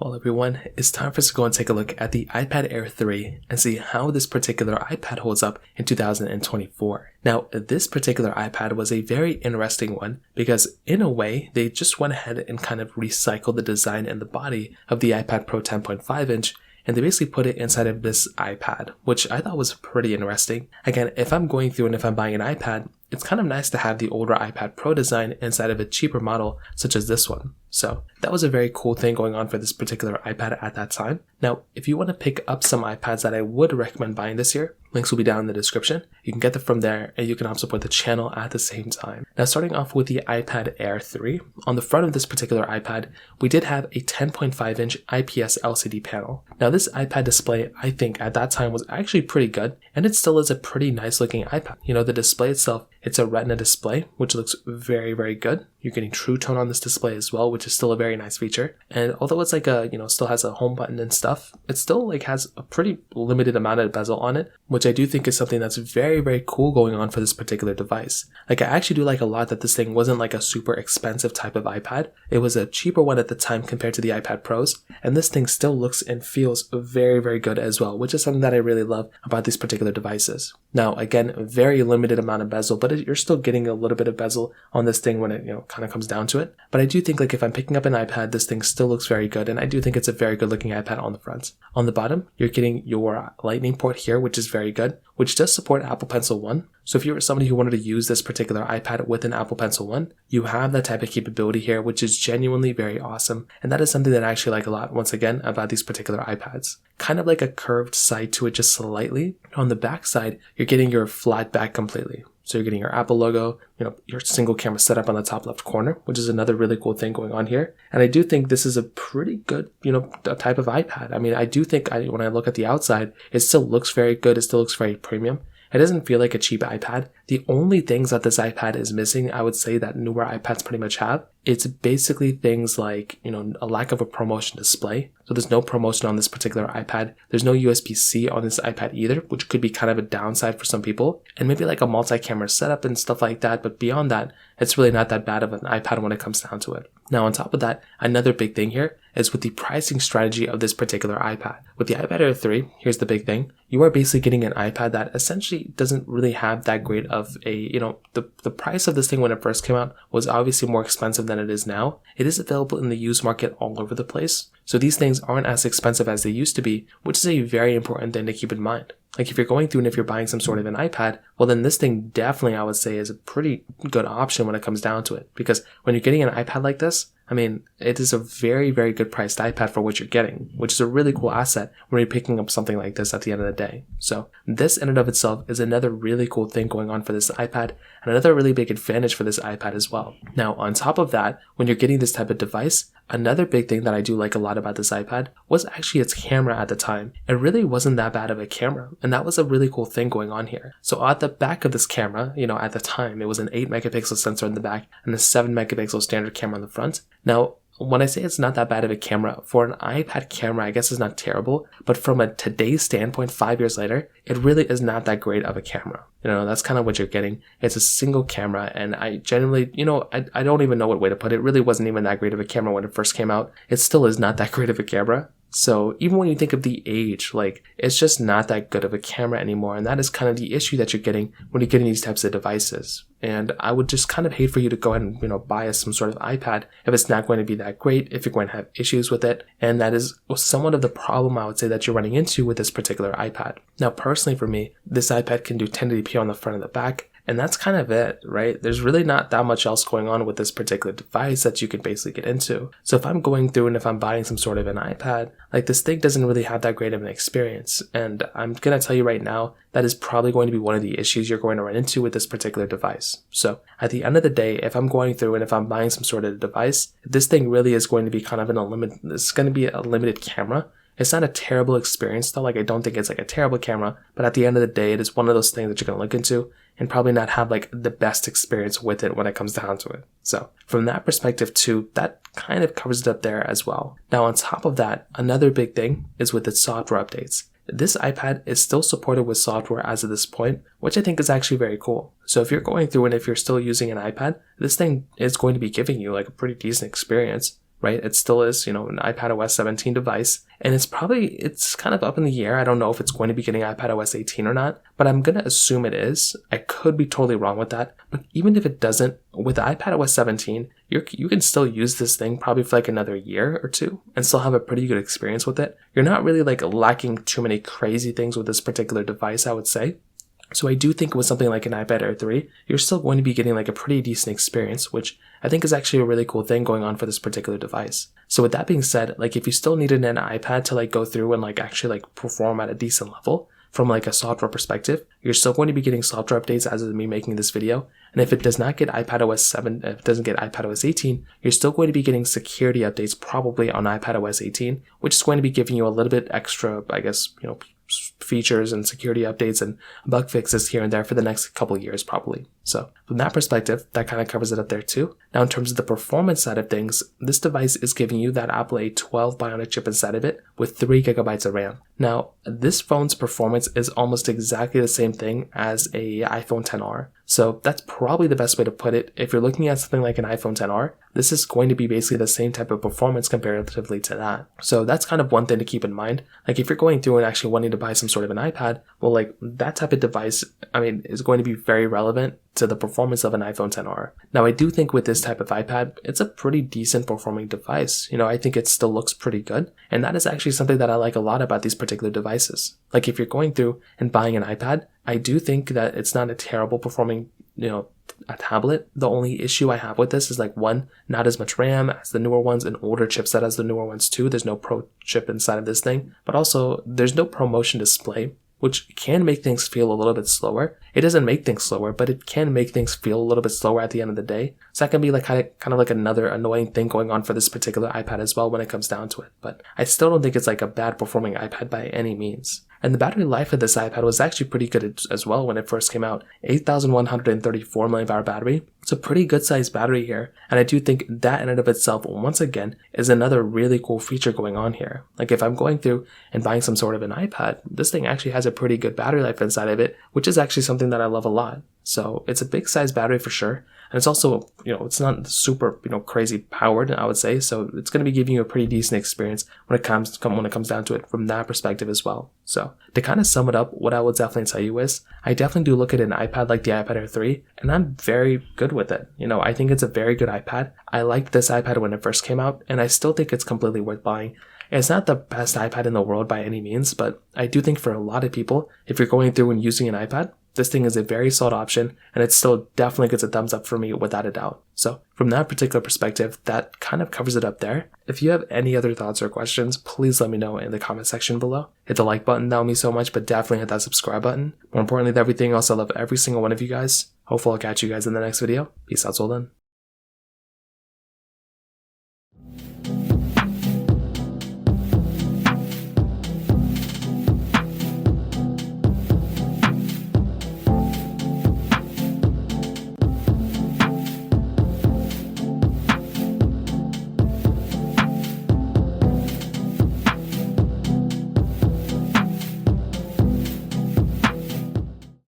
Well, everyone, it's time for us to go and take a look at the iPad Air 3 and see how this particular iPad holds up in 2024. Now, this particular iPad was a very interesting one because in a way, they just went ahead and kind of recycled the design and the body of the iPad Pro 10.5 inch, and they basically put it inside of this iPad, which I thought was pretty interesting. Again, if I'm going through and if I'm buying an iPad, it's kind of nice to have the older iPad Pro design inside of a cheaper model such as this one. So that was a very cool thing going on for this particular iPad at that time. Now, if you want to pick up some iPads that I would recommend buying this year, links will be down in the description. You can get them from there and you can help support the channel at the same time. Now, starting off with the iPad Air 3, on the front of this particular iPad, we did have a 10.5 inch IPS LCD panel. Now, this iPad display, I think at that time was actually pretty good, and it still is a pretty nice looking iPad. You know, the display itself, it's a Retina display, which looks very, very good. You're getting True Tone on this display as well, which is still a very nice feature. And although it's like still has a home button and stuff, it still like has a pretty limited amount of bezel on it, which I do think is something that's very, very cool going on for this particular device. Like, I actually do like a lot that this thing wasn't like a super expensive type of iPad. It was a cheaper one at the time compared to the iPad Pros, and this thing still looks and feels very, very good as well, which is something that I really love about these particular devices. Now, again, a very limited amount of bezel, but you're still getting a little bit of bezel on this thing when it, kind of comes down to it. But I do think like if I'm picking up an iPad, this thing still looks very good, and I do think it's a very good looking iPad on the front. On the bottom, you're getting your Lightning port here, which is very good, which does support Apple Pencil 1. So if you were somebody who wanted to use this particular iPad with an Apple Pencil 1, you have that type of capability here, which is genuinely very awesome. And that is something that I actually like a lot, once again, about these particular iPads. Kind of like a curved side to it just slightly. On the back side, you're getting your flat back completely. So you're getting your Apple logo, your single camera setup on the top left corner, which is another really cool thing going on here. And I do think this is a pretty good, type of iPad. I mean, I do think when I look at the outside, it still looks very good. It still looks very premium. It doesn't feel like a cheap iPad. The only things that this iPad is missing, I would say that newer iPads pretty much have, it's basically things like, a lack of a ProMotion display. So there's no ProMotion on this particular iPad. There's no USB-C on this iPad either, which could be kind of a downside for some people. And maybe like a multi-camera setup and stuff like that. But beyond that, it's really not that bad of an iPad when it comes down to it. Now, on top of that, another big thing here is with the pricing strategy of this particular iPad. With the iPad Air 3, here's the big thing. You are basically getting an iPad that essentially doesn't really have that great of a, the price of this thing when it first came out was obviously more expensive than it is now. It is available in the used market all over the place. So these things aren't as expensive as they used to be, which is a very important thing to keep in mind. Like if you're going through and if you're buying some sort of an iPad, well then this thing definitely I would say is a pretty good option when it comes down to it. Because when you're getting an iPad like this, I mean, it is a very, very good priced iPad for what you're getting, which is a really cool asset when you're picking up something like this at the end of the day. So this in and of itself is another really cool thing going on for this iPad, and another really big advantage for this iPad as well. Now, on top of that, when you're getting this type of device, another big thing that I do like a lot about this iPad was actually its camera at the time. It really wasn't that bad of a camera, and that was a really cool thing going on here. So at the back of this camera, at the time, it was an 8 megapixel sensor in the back and a 7 megapixel standard camera on the front. Now, when I say it's not that bad of a camera, for an iPad camera, I guess it's not terrible, but from a today's standpoint, 5 years later, it really is not that great of a camera. That's kind of what you're getting. It's a single camera, and I generally, I don't even know what way to put it. It really wasn't even that great of a camera when it first came out. It still is not that great of a camera. So even when you think of the age, it's just not that good of a camera anymore. And that is kind of the issue that you're getting when you're getting these types of devices. And I would just kind of hate for you to go ahead and, buy some sort of iPad if it's not going to be that great, if you're going to have issues with it. And that is somewhat of the problem I would say that you're running into with this particular iPad. Now, personally for me, this iPad can do 1080p on the front and the back. And that's kind of it, right? There's really not that much else going on with this particular device that you can basically get into. So if I'm going through and if I'm buying some sort of an iPad, this thing doesn't really have that great of an experience. And I'm going to tell you right now, that is probably going to be one of the issues you're going to run into with this particular device. So at the end of the day, if I'm going through and if I'm buying some sort of device, this thing really is going to be kind of it's going to be a limited camera. It's not a terrible experience though. I don't think it's a terrible camera, but at the end of the day, it is one of those things that you're going to look into and probably not have the best experience with it when it comes down to it. So from that perspective too, that kind of covers it up there as well. Now on top of that, another big thing is with its software updates. This iPad is still supported with software as of this point, which I think is actually very cool. So if you're going through and if you're still using an iPad, this thing is going to be giving you a pretty decent experience. right? It still is, an iPadOS 17 device, and it's kind of up in the air. I don't know if it's going to be getting iPadOS 18 or not, but I'm going to assume it is. I could be totally wrong with that, but even if it doesn't, with iPadOS 17, you can still use this thing probably for like another year or two and still have a pretty good experience with it. You're not really like lacking too many crazy things with this particular device, I would say. So I do think with something like an iPad Air 3, you're still going to be getting like a pretty decent experience, which I think is actually a really cool thing going on for this particular device. So with that being said, like if you still needed an iPad to like go through and like actually like perform at a decent level from like a software perspective, you're still going to be getting software updates as of me making this video. And if it does not get iPadOS 7, if it doesn't get iPadOS 18, you're still going to be getting security updates probably on iPadOS 18, which is going to be giving you a little bit extra, I guess, features and security updates and bug fixes here and there for the next couple of years probably. So from that perspective, that kind of covers it up there too. Now in terms of the performance side of things, this device is giving you that Apple A12 Bionic chip inside of it with 3 GB of RAM. Now this phone's performance is almost exactly the same thing as a iPhone XR. So that's probably the best way to put it. If you're looking at something like an iPhone XR, this is going to be basically the same type of performance comparatively to that. So that's kind of one thing to keep in mind. Like if you're going through and actually wanting to buy some sort of an iPad, well, like that type of device, is going to be very relevant to the performance of an iPhone XR. Now, I do think with this type of iPad, it's a pretty decent performing device. I think it still looks pretty good. And that is actually something that I like a lot about these particular devices. Like if you're going through and buying an iPad, I do think that it's not a terrible performing, a tablet. The only issue I have with this is like one, not as much RAM as the newer ones, an older chipset as the newer ones too. There's no Pro chip inside of this thing, but also there's no ProMotion display, which can make things feel a little bit slower. It doesn't make things slower, but it can make things feel a little bit slower at the end of the day. So that can be like kind of like another annoying thing going on for this particular iPad as well when it comes down to it. But I still don't think it's like a bad performing iPad by any means. And the battery life of this iPad was actually pretty good as well when it first came out. 8,134 mAh battery. It's a pretty good sized battery here. And I do think that in and of itself, once again, is another really cool feature going on here. Like if I'm going through and buying some sort of an iPad, this thing actually has a pretty good battery life inside of it, which is actually something that I love a lot. So it's a big size battery for sure. And it's also, it's not super, crazy powered, I would say. So it's going to be giving you a pretty decent experience when it comes down to it from that perspective as well. So to kind of sum it up, what I will definitely tell you is I definitely do look at an iPad like the iPad Air 3 and I'm very good with it. I think it's a very good iPad. I liked this iPad when it first came out and I still think it's completely worth buying. It's not the best iPad in the world by any means, but I do think for a lot of people, if you're going through and using an iPad, this thing is a very solid option, and it still definitely gets a thumbs up for me without a doubt. So from that particular perspective, that kind of covers it up there. If you have any other thoughts or questions, please let me know in the comment section below. Hit the like button, that would mean so much, but definitely hit that subscribe button. More importantly than everything else, I love every single one of you guys. Hopefully I'll catch you guys in the next video. Peace out till then.